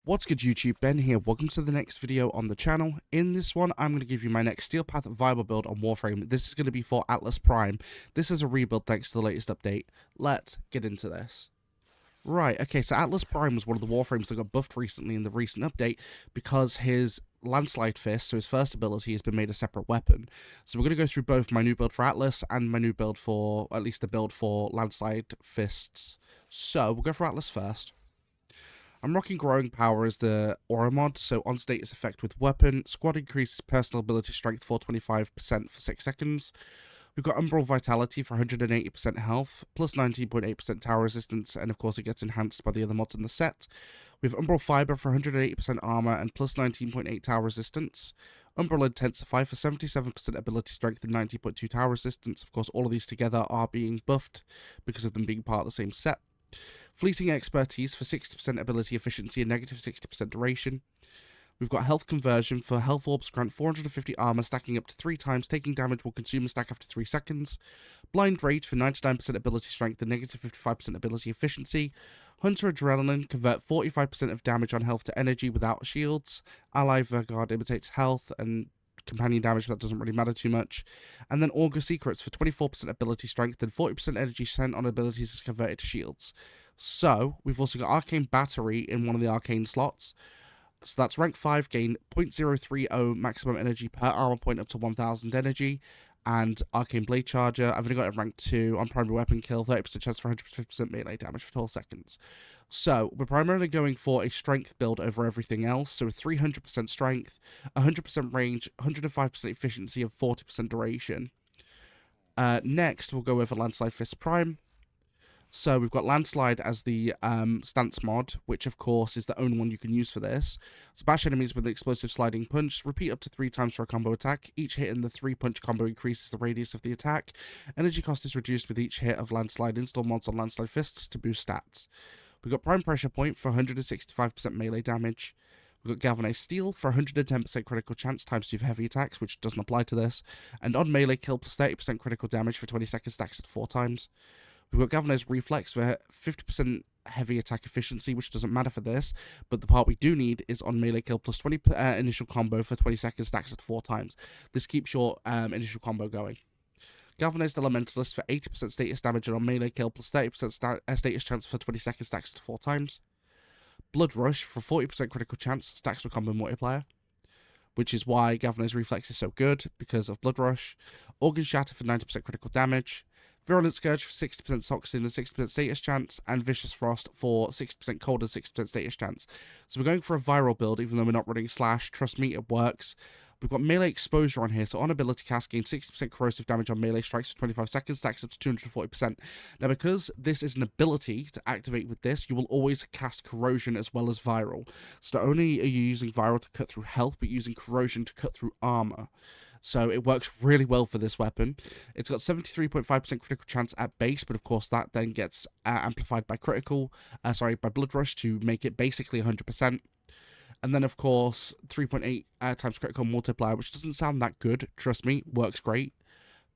What's good YouTube, Ben here, welcome to the next video on the channel. In this one, I'm going to give you my next Steel Path viable build on Warframe. This is going to be for Atlas Prime. This is a rebuild thanks to the latest update. Let's get into this. Right, okay, so Atlas Prime was one of the Warframes that got buffed recently in the recent update because his Landslide Fist, so his first ability, has been made a separate weapon. So we're going to go through both my new build for Atlas and my new build for, at least the build for Landslide Fists. So, we'll go for Atlas first. I'm rocking Growing Power as the Aura mod, so on status effect with weapon. Squad increases personal ability strength for 25% for 6 seconds. We've got Umbral Vitality for 180% health, plus 19.8% tower resistance, and of course it gets enhanced by the other mods in the set. We have Umbral Fiber for 180% armor and plus 19.8 tower resistance. Umbral Intensify for 77% ability strength and 90.2 tower resistance. Of course, all of these together are being buffed because of them being part of the same set. Fleeting Expertise for 60% ability efficiency and negative 60% duration. We've got Health Conversion for Health Orbs grant 450 armor stacking up to 3 times, taking damage will consume and stack after 3 seconds. Blind Rage for 99% ability strength and negative 55% ability efficiency. Hunter Adrenaline, convert 45% of damage on health to energy without shields. Ally Vanguard imitates health and companion damage, but that doesn't really matter too much. And then Augur Secrets for 24% ability strength and 40% energy spent on abilities is converted to shields. So, we've also got Arcane Battery in one of the Arcane slots. So that's rank 5, gain 0.030 maximum energy per armor point up to 1000 energy. And Arcane Blade Charger, I've only got it rank 2 on primary weapon kill, 30% chance for 150% melee damage for 12 seconds. So, we're primarily going for a strength build over everything else. So, 300% strength, 100% range, 105% efficiency, and 40% duration. Next, we'll go over Landslide Fist Prime. So we've got Landslide as the stance mod, which of course is the only one you can use for this. So bash enemies with an explosive sliding punch, repeat up to 3 times for a combo attack. Each hit in the 3-punch combo increases the radius of the attack. Energy cost is reduced with each hit of Landslide. Install mods on Landslide Fists to boost stats. We've got Prime Pressure Point for 165% melee damage. We've got Galvanized Steel for 110% critical chance times 2 for heavy attacks, which doesn't apply to this. And on melee kill plus 30% critical damage for 20 seconds stacks at 4 times. We've got Galvanized Reflex for 50% heavy attack efficiency, which doesn't matter for this, but the part we do need is on melee kill plus 20 initial combo for 20 seconds stacks at 4 times. This keeps your initial combo going. Galvanized Elementalist for 80% status damage and on melee kill plus 30% status chance for 20 seconds stacks at 4 times. Blood Rush for 40% critical chance stacks with combo multiplier, which is why Galvanized Reflex is so good, because of Blood Rush. Organ Shatter for 90% critical damage. Virulent Scourge for 60% Toxin and 60% status chance, and Vicious Frost for 60% cold and 60% status chance. So we're going for a viral build, even though we're not running Slash. Trust me, it works. We've got Melee Exposure on here, so on ability cast, gain 60% corrosive damage on melee strikes for 25 seconds, stacks up to 240%. Now, because this is an ability to activate with this, you will always cast Corrosion as well as Viral. So not only are you using Viral to cut through health, but using Corrosion to cut through armor. So it works really well for this weapon. It's got 73.5% critical chance at base, but of course that then gets amplified by by Blood Rush to make it basically 100%. And then of course 3.8 times critical multiplier, which doesn't sound that good, trust me, works great.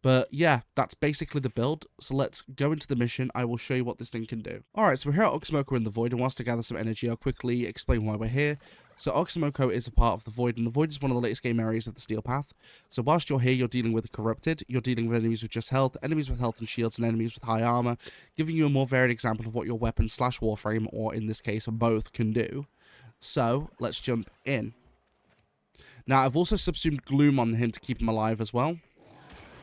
But yeah, that's basically the build, so let's go into the mission. I will show you what this thing can do. Alright, so we're here at Oxymoko in the Void, and whilst I gather some energy, I'll quickly explain why we're here. So Oxymoko is a part of the Void, and the Void is one of the latest game areas of the Steel Path. So whilst you're here, you're dealing with the Corrupted, you're dealing with enemies with just health, enemies with health and shields, and enemies with high armor, giving you a more varied example of what your weapon / Warframe, or in this case, both, can do. So, let's jump in. Now, I've also subsumed Gloom on him to keep him alive as well.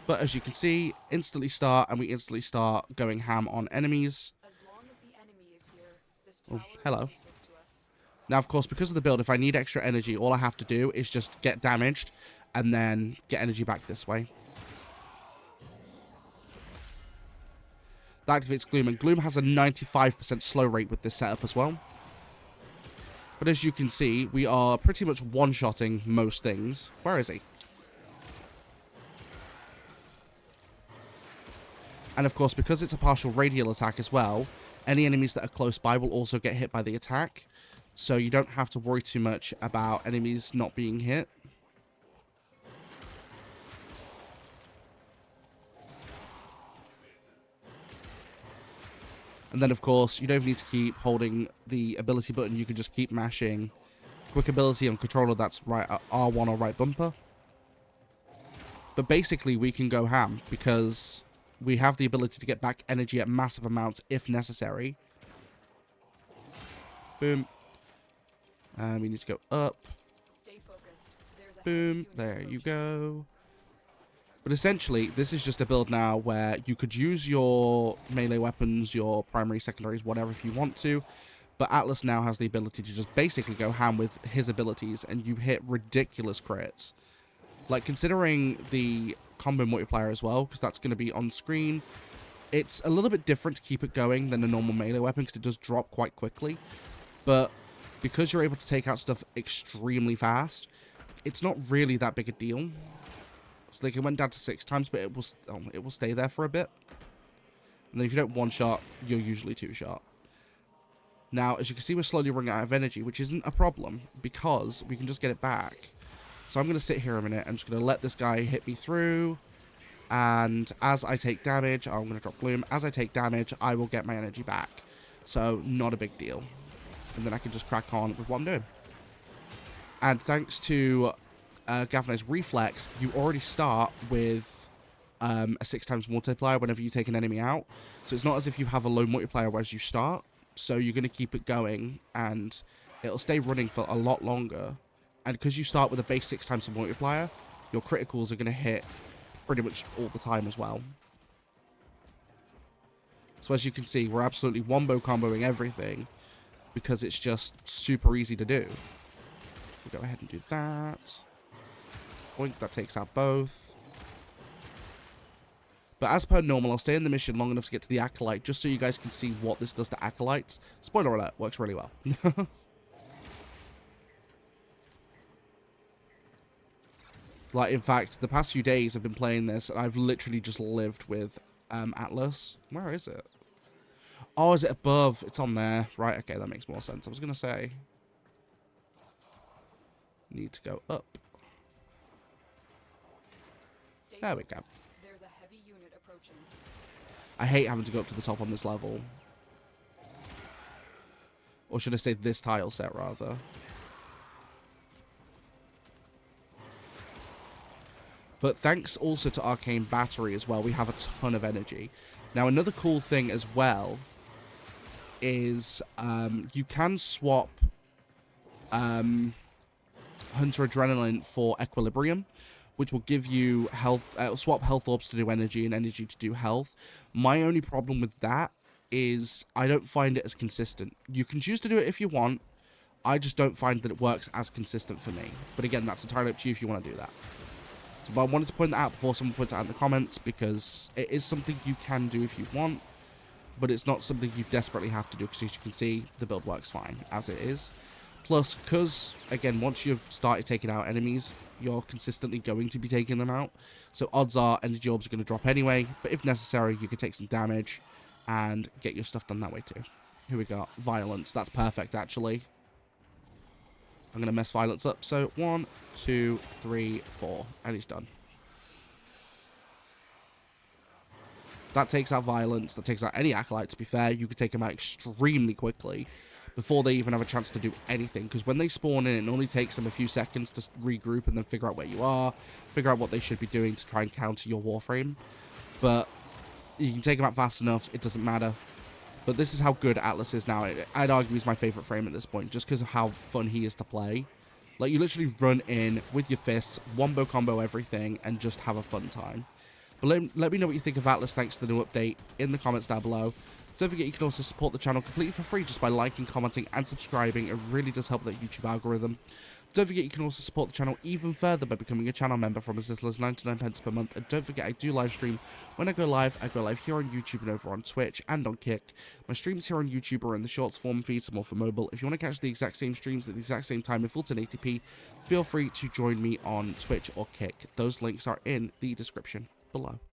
But as you can see, instantly start, and we instantly start going ham on enemies. As long as the enemy is here, this Oh, tower hello. is useless to us. Now, of course, because of the build, if I need extra energy, all I have to do is just get damaged, and then get energy back this way. That activates Gloom, and Gloom has a 95% slow rate with this setup as well. But as you can see, we are pretty much one-shotting most things. Where is he? And of course, because it's a partial radial attack as well, any enemies that are close by will also get hit by the attack. So you don't have to worry too much about enemies not being hit. And then, of course, you don't need to keep holding the ability button. You can just keep mashing quick ability on controller. That's right, R1 or right bumper. But basically, we can go ham because we have the ability to get back energy at massive amounts if necessary. Boom. And we need to go up. Stay focused. There's a Boom. There you go. But essentially, this is just a build now where you could use your melee weapons, your primary, secondaries, whatever if you want to. But Atlas now has the ability to just basically go ham with his abilities, and you hit ridiculous crits. Like, considering the combo multiplier as well, because that's going to be on screen, it's a little bit different to keep it going than a normal melee weapon, because it does drop quite quickly. But because you're able to take out stuff extremely fast, it's not really that big a deal. So like it went down to 6 times, but it will stay there for a bit. And then if you don't one-shot, you're usually two-shot. Now, as you can see, we're slowly running out of energy, which isn't a problem, because we can just get it back. So I'm going to sit here a minute. I'm just going to let this guy hit me through. And as I take damage, I'm going to drop Gloom. As I take damage, I will get my energy back. So, not a big deal. And then I can just crack on with what I'm doing. And thanks to Galvanized Reflex, you already start with a 6 times multiplier whenever you take an enemy out. So it's not as if you have a low multiplier whereas you start. So you're going to keep it going, and it'll stay running for a lot longer. And because you start with a base 6 times multiplier, your criticals are going to hit pretty much all the time as well. So as you can see, we're absolutely wombo comboing everything because it's just super easy to do. We'll go ahead and do that. Boink, that takes out both. But as per normal, I'll stay in the mission long enough to get to the Acolyte, just so you guys can see what this does to Acolytes. Spoiler alert, works really well. Like, in fact, the past few days I've been playing this, and I've literally just lived with Atlas. Where is it? Oh, is it above? It's on there. Right, okay, that makes more sense. I was going to say, need to go up. There we go. There's a heavy unit approaching. I hate having to go up to the top on this level. Or should I say this tile set, rather. But thanks also to Arcane Battery as well, we have a ton of energy. Now, another cool thing as well is you can swap Hunter Adrenaline for Equilibrium, which will give you health, swap health orbs to do energy and energy to do health. My only problem with that is I don't find it as consistent. You can choose to do it if you want. I just don't find that it works as consistent for me. But again, that's entirely up to you if you want to do that. So, but I wanted to point that out before someone puts it out in the comments, because it is something you can do if you want, but it's not something you desperately have to do, because as you can see, the build works fine as it is. Plus, because, again, once you've started taking out enemies, you're consistently going to be taking them out. So odds are energy orbs are going to drop anyway, but if necessary, you can take some damage and get your stuff done that way too. Here we got Violence. That's perfect, actually. I'm going to mess Violence up. So 1, 2, 3, 4. And he's done. That takes out Violence. That takes out any Acolyte, to be fair. You could take them out extremely quickly before they even have a chance to do anything. Because when they spawn in, it only takes them a few seconds to regroup and then figure out where you are. Figure out what they should be doing to try and counter your Warframe. But you can take them out fast enough. It doesn't matter. But this is how good Atlas is now. I'd argue he's my favourite frame at this point, just because of how fun he is to play. Like, you literally run in with your fists, wombo combo everything, and just have a fun time. But let me know what you think of Atlas thanks to the new update in the comments down below. Don't forget you can also support the channel completely for free just by liking, commenting, and subscribing. It really does help that YouTube algorithm. Don't forget you can also support the channel even further by becoming a channel member from as little as 99p per month. And don't forget I do live stream. When I go live here on YouTube and over on Twitch and on Kick. My streams here on YouTube are in the shorts form feed, some more for mobile. If you want to catch the exact same streams at the exact same time in full 1080p, feel free to join me on Twitch or Kick. Those links are in the description below.